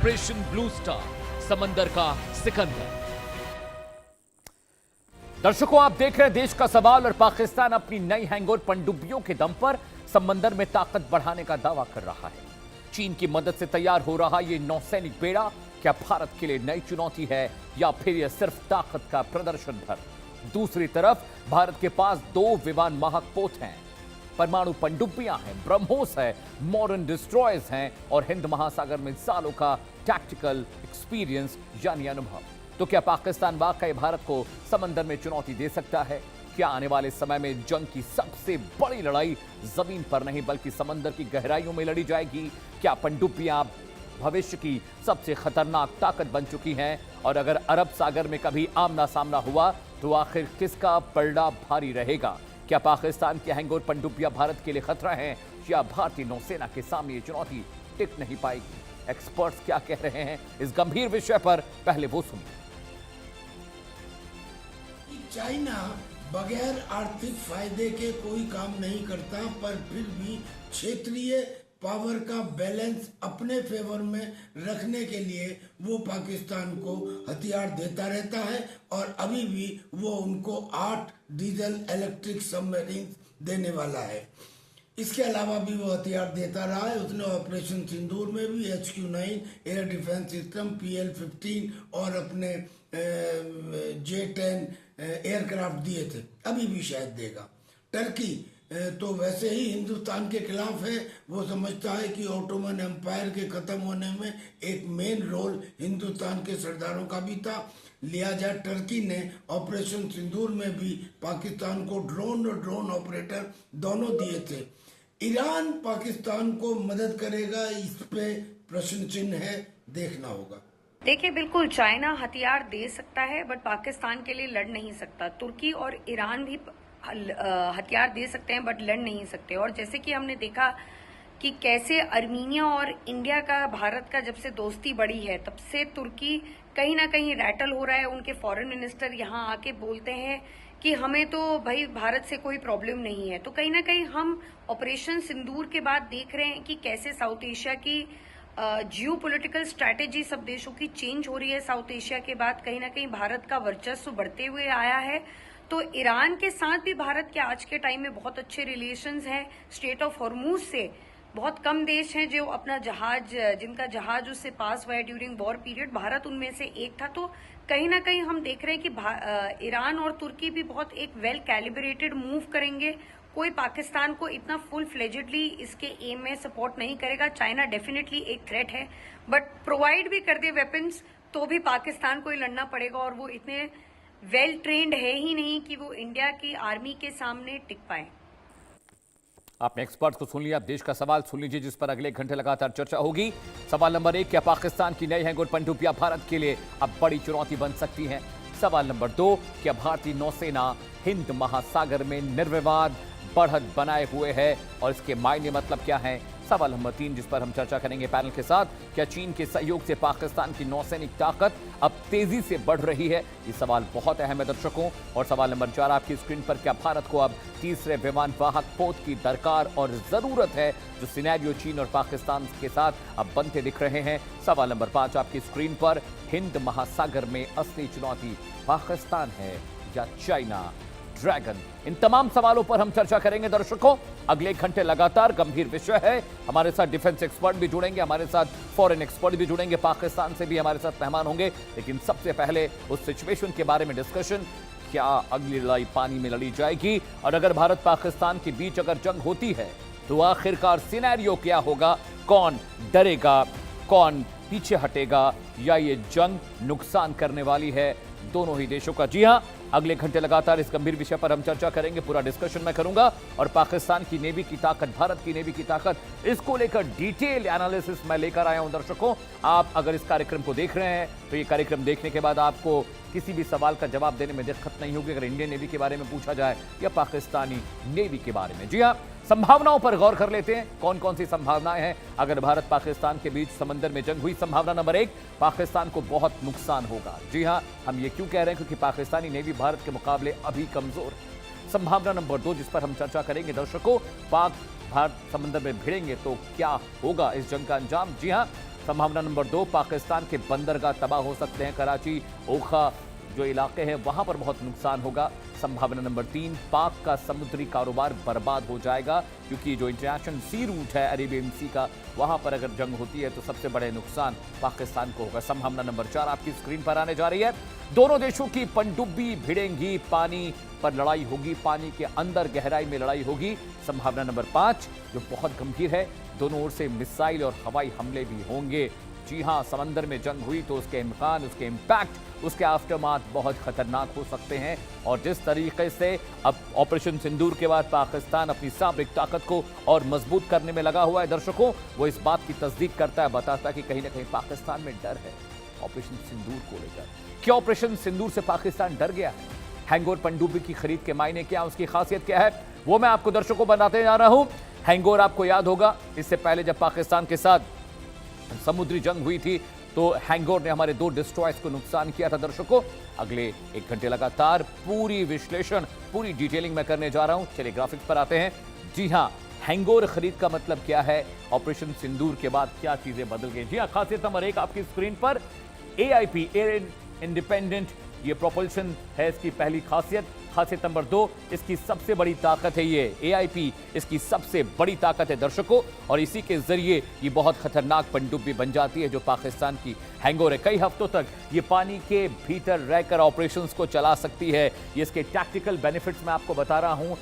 Operation blue star, समंदर का सिकंदर। दर्शकों, आप देख रहे हैं देश का सवाल और पाकिस्तान अपनी नई हैंगओवर पनडुब्बियों के दम पर समंदर में ताकत बढ़ाने का दावा कर रहा है। चीन की मदद से तैयार हो रहा यह नौसैनिक बेड़ा क्या भारत के लिए नई चुनौती है या फिर यह सिर्फ ताकत का प्रदर्शन भर? दूसरी तरफ भारत के पास 2 विमान वाहक पोत हैं, परमाणु पनडुब्बियां हैं, ब्रह्मोस है, मॉडर्न डिस्ट्रॉयर्स हैं और हिंद महासागर में सालों का टैक्टिकल एक्सपीरियंस यानी अनुभव। तो क्या पाकिस्तान वाकई भारत को समंदर में चुनौती दे सकता है? क्या आने वाले समय में जंग की सबसे बड़ी लड़ाई जमीन पर नहीं बल्कि समंदर की गहराइयों में लड़ी जाएगी? क्या पनडुब्बियां भविष्य की सबसे खतरनाक ताकत बन चुकी हैं? और अगर अरब सागर में कभी आमना सामना हुआ तो आखिर किसका पलड़ा भारी रहेगा? क्या पाकिस्तान की हैंगओवर पनडुब्बियां भारत के लिए खतरा हैं या भारतीय नौसेना के सामने ये चुनौती टिक नहीं पाएगी? एक्सपर्ट्स क्या कह रहे हैं इस गंभीर विषय पर, पहले वो सुनिए। चाइना बगैर आर्थिक फायदे के कोई काम नहीं करता, पर फिर भी क्षेत्रीय पावर का बैलेंस अपने फेवर में रखने के लिए वो पाकिस्तान को हथियार देता रहता है और अभी भी वो उनको 8 डीजल इलेक्ट्रिक सबमरीन देने वाला है। इसके अलावा भी वो हथियार देता रहा है। उसने ऑपरेशन सिंदूर में भी HQ-9 air defence system, PL-15 और अपने J-10 एयरक्राफ्ट दिए थे, अभी भी शायद देगा। टर्की तो वैसे ही हिंदुस्तान के खिलाफ है। वो समझता है कि ऑटोमन एम्पायर के खत्म होने में एक मेन रोल हिंदुस्तान के सरदारों का भी था। लिहाजा टर्की ने ऑपरेशन सिंदूर में भी पाकिस्तान को ड्रोन और ड्रोन ऑपरेटर दोनों दिए थे। ईरान पाकिस्तान को मदद करेगा, इस पे प्रश्न चिन्ह है, देखना होगा। देखिए, बिल्कुल चाइना हथियार दे सकता है बट पाकिस्तान के लिए लड़ नहीं सकता। तुर्की और ईरान भी हथियार दे सकते हैं बट लड़ नहीं सकते। और जैसे कि हमने देखा कि कैसे अर्मीनिया और इंडिया का भारत का जब से दोस्ती बढ़ी है तब से तुर्की कहीं ना कहीं रैटल हो रहा है। उनके फॉरेन मिनिस्टर यहाँ आके बोलते हैं कि हमें तो भाई भारत से कोई प्रॉब्लम नहीं है। तो कहीं ना कहीं हम ऑपरेशन सिंदूर के बाद देख रहे हैं कि कैसे साउथ एशिया की जियो पॉलिटिकल स्ट्रैटेजी सब देशों की चेंज हो रही है। साउथ एशिया के बाद कहीं ना कहीं भारत का वर्चस्व बढ़ते हुए आया है। तो ईरान के साथ भी भारत के आज के टाइम में बहुत अच्छे रिलेशंस हैं। स्ट्रेट ऑफ हॉर्मूज से बहुत कम देश हैं जो अपना जहाज, जिनका जहाज उससे पास हुआ है ड्यूरिंग वॉर पीरियड। भारत उनमें से एक था। तो कहीं ना कहीं हम देख रहे हैं कि ईरान और तुर्की भी बहुत एक वेल कैलिब्रेटेड मूव करेंगे। कोई पाकिस्तान को इतना फुल फ्लेजेडली इसके एम में सपोर्ट नहीं करेगा। चाइना डेफिनेटली एक थ्रेट है बट प्रोवाइड भी कर दे वेपन्स तो भी पाकिस्तान को ही लड़ना पड़ेगा और वो इतने वेल ट्रेंड है ही नहीं कि वो इंडिया की आर्मी के सामने टिक पाए। आपने एक्सपर्ट को सुन लिया, अब देश का सवाल सुन लीजिए जिस पर अगले 1 घंटे लगातार चर्चा होगी। सवाल नंबर 1, क्या पाकिस्तान की नई हैंगओवर पनडुब्बियां भारत के लिए अब बड़ी चुनौती बन सकती हैं? सवाल नंबर 2, क्या भारतीय नौसेना हिंद महासागर में निर्विवाद बढ़त बनाए हुए है और इसके मायने मतलब क्या है? सवाल नंबर 3, जिस पर हम चर्चा करेंगे पैनल के साथ, क्या चीन के सहयोग से पाकिस्तान की नौसैनिक ताकत अब तेजी से बढ़ रही है? ये सवाल बहुत अहम है दर्शकों। और सवाल नंबर 4 आपकी स्क्रीन पर, क्या भारत को अब तीसरे विमान वाहक पोत की दरकार और जरूरत है? जो सिनेरियो चीन और पाकिस्तान के साथ अब बनते दिख रहे हैं। सवाल नंबर 5 आपकी स्क्रीन पर, हिंद महासागर में असली चुनौती पाकिस्तान है या चाइना ड्रैगन? इन तमाम सवालों पर हम चर्चा करेंगे दर्शकों अगले 1 घंटे लगातार। गंभीर विषय है। हमारे साथ डिफेंस एक्सपर्ट भी जुड़ेंगे, हमारे साथ फॉरेन एक्सपर्ट भी जुड़ेंगे, पाकिस्तान से भी हमारे साथ मेहमान होंगे। लेकिन सबसे पहले उस सिचुएशन के बारे में डिस्कशन, क्या अगली लड़ाई पानी में लड़ी जाएगी? और अगर भारत पाकिस्तान के बीच अगर जंग होती है तो आखिरकार सिनेरियो क्या होगा? कौन डरेगा, कौन पीछे हटेगा, या ये जंग नुकसान करने वाली है दोनों ही देशों का? जी हां, अगले घंटे लगातार इस गंभीर विषय पर हम चर्चा करेंगे। पूरा डिस्कशन मैं करूंगा और पाकिस्तान की नेवी की ताकत, भारत की नेवी की ताकत, इसको लेकर डिटेल एनालिसिस मैं लेकर आया हूं दर्शकों। आप अगर इस कार्यक्रम को देख रहे हैं तो ये कार्यक्रम देखने के बाद आपको किसी भी सवाल का जवाब देने में दिक्कत नहीं होगी अगर इंडियन नेवी के बारे में पूछा जाए या पाकिस्तानी नेवी के बारे में। जी हां, संभावनाओं पर गौर कर लेते हैं। कौन कौन सी संभावनाएं हैं अगर भारत पाकिस्तान के बीच समंदर में जंग हुई? संभावना नंबर 1, पाकिस्तान को बहुत नुकसान होगा। जी हां, हम ये क्यों कह रहे हैं? क्योंकि पाकिस्तानी नेवी भारत के मुकाबले अभी कमजोर है। संभावना नंबर 2, जिस पर हम चर्चा करेंगे दर्शकों, पाक भारत समंदर में भिड़ेंगे तो क्या होगा इस जंग का अंजाम? जी हां, संभावना नंबर 2, पाकिस्तान के बंदरगाह तबाह हो सकते हैं। कराची, ओखा जो इलाके हैं वहां पर बहुत नुकसान होगा। संभावना नंबर 3, पाक का समुद्री कारोबार बर्बाद हो जाएगा, क्योंकि जो इंटरनेशनल सी रूट है अरेबियन सी का, वहां पर अगर जंग होती है तो सबसे बड़े नुकसान पाकिस्तान को होगा। संभावना नंबर 4 आपकी स्क्रीन पर आने जा रही है। दोनों देशों की पनडुब्बी भिड़ेंगी, पानी पर लड़ाई होगी, पानी के अंदर गहराई में लड़ाई होगी। संभावना नंबर 5 जो बहुत गंभीर है, दोनों ओर से मिसाइल और हवाई हमले भी होंगे। जी हां, समंदर में जंग हुई तो उसके इम्कान, उसके इम्पैक्ट, उसके आफ्टरमाथ बहुत खतरनाक हो सकते हैं। और जिस तरीके से अब ऑपरेशन सिंदूर के बाद पाकिस्तान अपनी सामरिक ताकत को और मजबूत करने में लगा हुआ है दर्शकों, वो इस बात की तस्दीक करता है, बताता है कि कहीं ना कहीं पाकिस्तान में डर है ऑपरेशन सिंदूर को लेकर। क्या ऑपरेशन सिंदूर से पाकिस्तान डर गया है? हैंगोर पनडुब्बी की खरीद के मायने क्या, उसकी खासियत क्या है, वो मैं आपको दर्शकों बताते जा रहा हूं। हैंगोर आपको याद होगा, इससे पहले जब पाकिस्तान के साथ समुद्री जंग हुई थी तो हैंगोर ने हमारे 2 डिस्ट्रॉयर्स को नुकसान किया था दर्शकों। अगले 1 घंटे लगातार पूरी विश्लेषण, पूरी डिटेलिंग में करने जा रहा हूं। चलिए ग्राफिक्स पर आते हैं। जी हां, हैंगोर खरीद का मतलब क्या है, ऑपरेशन सिंदूर के बाद क्या चीजें बदल गई। जी हां, खासियत नंबर 1 आपकी स्क्रीन पर, AIP एयर इंडिपेंडेंट ये प्रोपल्शन है इसकी पहली खासियत। खासियत नंबर 2, इसकी सबसे बड़ी ताकत है ये AIP, इसकी सबसे बड़ी ताकत है दर्शकों, और इसी के जरिए ये बहुत खतरनाक पनडुब्बी बन जाती है जो पाकिस्तान की हैंगोर है। कई हफ्तों तक ये पानी के भीतर रहकर ऑपरेशंस को चला सकती है। ये इसके टैक्टिकल बेनिफिट्स मैं आपको बता रहा हूं।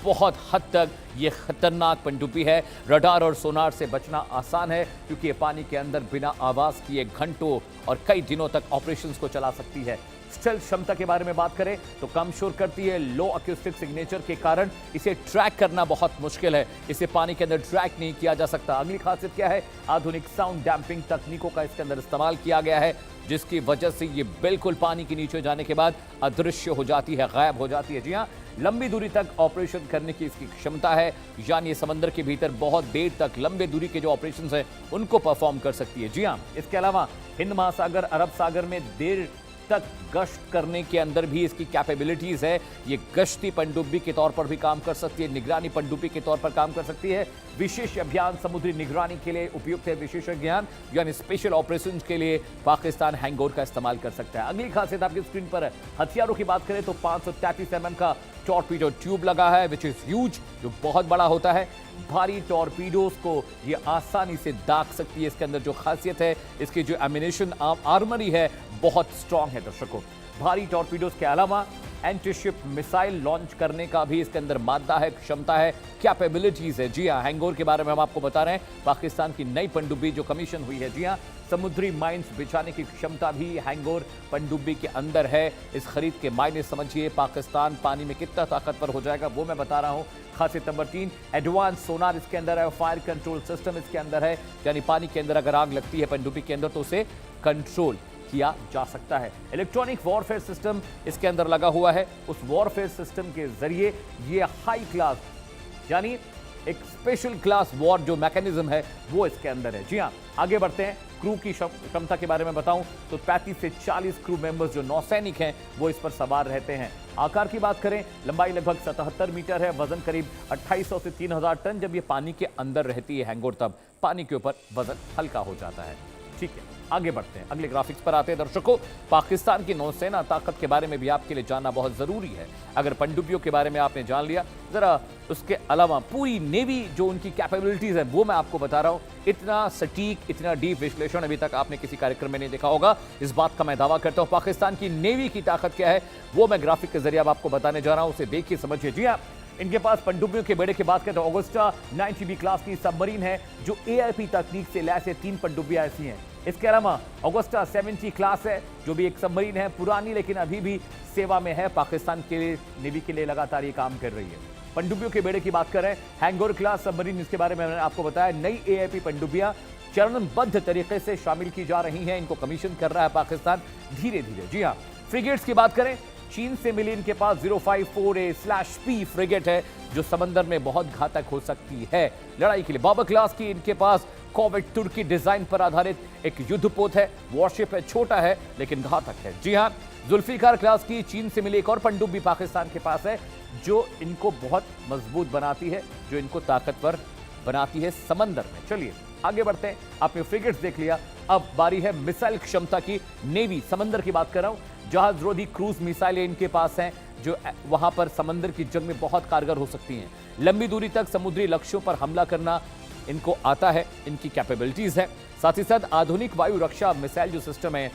बहुत हद तक ये खतरनाक पनडुब्बी है। रडार और सोनार से बचना आसान है, क्योंकि ये पानी के अंदर बिना आवाज किए घंटों और कई दिनों तक ऑपरेशंस को चला सकती है। स्टेल्थ क्षमता के बारे में बात करें तो कम शोर करती है। लो अक्यूस्टिक सिग्नेचर के कारण इसे ट्रैक करना बहुत मुश्किल है, इसे पानी के अंदर ट्रैक नहीं किया जा सकता। अगली खासियत क्या है, आधुनिक साउंड डैम्पिंग तकनीकों का इसके अंदर इस्तेमाल किया गया है, जिसकी वजह से ये बिल्कुल पानी के नीचे जाने के बाद अदृश्य हो जाती है, गायब हो जाती है। जी हाँ, लंबी दूरी तक ऑपरेशन करने की इसकी क्षमता है, यानी ये समंदर के भीतर बहुत देर तक लंबे दूरी के जो ऑपरेशन है उनको परफॉर्म कर सकती है। जी हाँ, इसके अलावा हिंद महासागर, अरब सागर में देर तक गश्त करने के अंदर भी इसकी कैपेबिलिटीज है। ये गश्ती पनडुब्बी के तौर पर भी काम कर सकती है, निगरानी पनडुब्बी के तौर पर काम कर सकती है। विशेष अभियान समुद्री निगरानी के लिए उपयुक्त है। विशेष अभियान यानी स्पेशल ऑपरेशन के लिए पाकिस्तान हैंगोर का इस्तेमाल कर सकता है। अगली खासियत आपकी स्क्रीन पर है। हथियारों की बात करें तो 533 mm का टॉर्पीडो ट्यूब लगा है, विच इज ह्यूज, जो बहुत बड़ा होता है। भारी टॉर्पीडोज को ये आसानी से दाग सकती है। इसके अंदर जो खासियत है, इसकी जो एमिनेशन आर्मरी है बहुत स्ट्रांग है दर्शकों। भारी टॉर्पीडोज के अलावा एंटीशिप मिसाइल लॉन्च करने का भी इसके अंदर मादा है, क्षमता है, कैपेबिलिटीज है। जी हाँ, हैंगोर के बारे में हम आपको बता रहे हैं, पाकिस्तान की नई पनडुब्बी जो कमीशन हुई है। जी हाँ, समुद्री माइंस बिछाने की क्षमता भी हैंगोर पनडुब्बी के अंदर है। इस खरीद के मायने समझिए, पाकिस्तान पानी में कितना ताकतवर हो जाएगा वो मैं बता रहा हूं। खासियत नंबर 3, एडवांस सोनार इसके अंदर है, फायर कंट्रोल सिस्टम इसके अंदर है, यानी पानी के अंदर अगर आग लगती है पनडुब्बी के अंदर तो उसे कंट्रोल किया जा सकता है। इलेक्ट्रॉनिक वॉरफेयर सिस्टम इसके अंदर लगा हुआ है। उस वॉरफेयर सिस्टम के जरिए ये हाई क्लास यानी एक स्पेशल क्लास वॉर जो मैकेनिज्म है वो इसके अंदर है। जी हाँ, आगे बढ़ते हैं। क्रू की क्षमता के बारे में बताऊं तो 35 से 40 क्रू मेंबर्स जो नौसैनिक हैं वो इस पर सवार रहते हैं। आकार की बात करें, लंबाई लगभग 77 मीटर है, वजन करीब 2800 से 3000 टन। जब ये पानी के अंदर रहती है हैंगोर, तब पानी के ऊपर वजन हल्का हो जाता है। ठीक है, आगे बढ़ते हैं, अगले ग्राफिक्स पर आते हैं दर्शकों। पाकिस्तान की नौसेना ताकत के बारे में भी आपके लिए जानना बहुत जरूरी है। अगर पनडुब्बियों के बारे में आपने जान लिया, जरा उसके अलावा पूरी नेवी जो उनकी कैपेबिलिटीज है वो मैं आपको बता रहा हूं। इतना सटीक, इतना डीप विश्लेषण अभी तक आपने किसी कार्यक्रम में नहीं देखा होगा। इस बात का मैं दावा करता हूं। पाकिस्तान की नेवी की ताकत क्या है वो मैं ग्राफिक के जरिए अब आपको बताने जा रहा हूं, उसे देखिए, समझिए। जी हाँ, इनके पास पनडुब्बियों के बेड़े की बात करें तो ऑगस्टा 90B क्लास की सबमरीन है जो AIP तकनीक से लैस है। 3 पनडुब्बियां ऐसी हैं। इसके अलावा ऑगस्टा 70 क्लास है जो भी एक सबमरीन है, पुरानी लेकिन अभी भी सेवा में है, पाकिस्तान के लिए नेवी के लिए लगातार ये काम कर रही है। पनडुब्बियों के बेड़े की बात करें, हैंगोर क्लास सबमरीन, इसके बारे में मैंने आपको बताया। नई AIP पनडुब्बियां चरणबद्ध तरीके से शामिल की जा रही हैं, इनको कमीशन कर रहा है पाकिस्तान धीरे धीरे। जी हाँ, फ्रिगेट्स की बात करें, चीन से मिली इनके पास 054A/P फ्रिगेट है जो समंदर में बहुत घातक हो सकती है लड़ाई के लिए। बाबर क्लास की इनके पास कॉवेट तुर्की डिजाइन पर आधारित एक युद्धपोत है, वॉरशिप है, छोटा है लेकिन घातक है। जी हां, जुल्फिकार क्लास की चीन से मिली एक और पनडुब्बी पाकिस्तान के पास है जो इनको बहुत मजबूत बनाती है, जो इनको ताकतवर बनाती है समंदर में। चलिए आगे बढ़ते हैं। आपने फ्रिगेट्स देख लिया, अब बारी है मिसाइल क्षमता की। नेवी, समंदर की बात कर रहा हूं। जहाज रोधी क्रूज मिसाइलें इनके पास हैं जो वहां पर समंदर की जंग में बहुत कारगर हो सकती हैं। लंबी दूरी तक समुद्री लक्ष्यों पर हमला करना इनको आता है, इनकी कैपेबिलिटीज है। साथ ही साथ आधुनिक वायु रक्षा मिसाइल जो सिस्टम है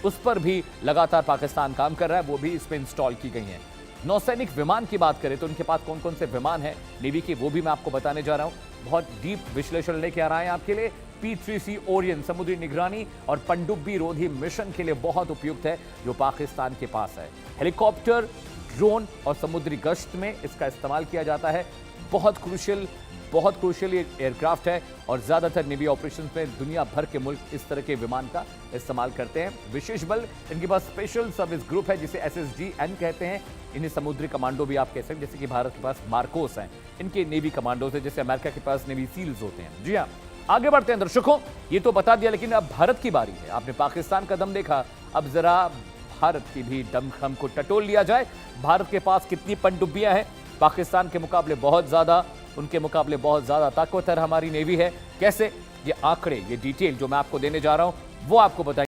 उस पर भी लगातार पाकिस्तान काम कर रहा है, वो भी इसमें इंस्टॉल की गई हैं। नौसैनिक विमान की बात करें तो उनके पास कौन कौन से विमान हैं नेवी के, वो भी मैं आपको बताने जा रहा हूं। बहुत डीप विश्लेषण लेके आ रहा है आपके लिए। P3C ओरियन समुद्री निगरानी और पनडुब्बी रोधी मिशन के लिए बहुत उपयुक्त है, जो पाकिस्तान के पास है। हेलीकॉप्टर, ड्रोन और समुद्री गश्त में इसका इस्तेमाल किया जाता है। बहुत क्रूशियल ये एयरक्राफ्ट है और ज्यादातर नेवी ऑपरेशंस में दुनिया भर के मुल्क इस तरह के विमान का इस्तेमाल करते हैं। विशेष बल, इनके पास स्पेशल सर्विस ग्रुप है जिसे SSGN कहते हैं। इन्हें समुद्री कमांडो भी आप कह सकते हैं, जैसे कि भारत के पास मार्कोस हैं, इनके नेवी कमांडोज है, जैसे अमेरिका के पास नेवी सील्स होते हैं। जी हाँ, आगे बढ़ते हैं दर्शकों। ये तो बता दिया, लेकिन अब भारत की बारी है। आपने पाकिस्तान का दम देखा, अब जरा भारत की भी दमखम को टटोल लिया जाए। भारत के पास कितनी पनडुब्बियां हैं? पाकिस्तान के मुकाबले बहुत ज्यादा, उनके मुकाबले बहुत ज्यादा ताकतवर हमारी नेवी है। कैसे? ये आंकड़े, ये डिटेल जो मैं आपको देने जा रहा हूं वो आपको बताएंगे।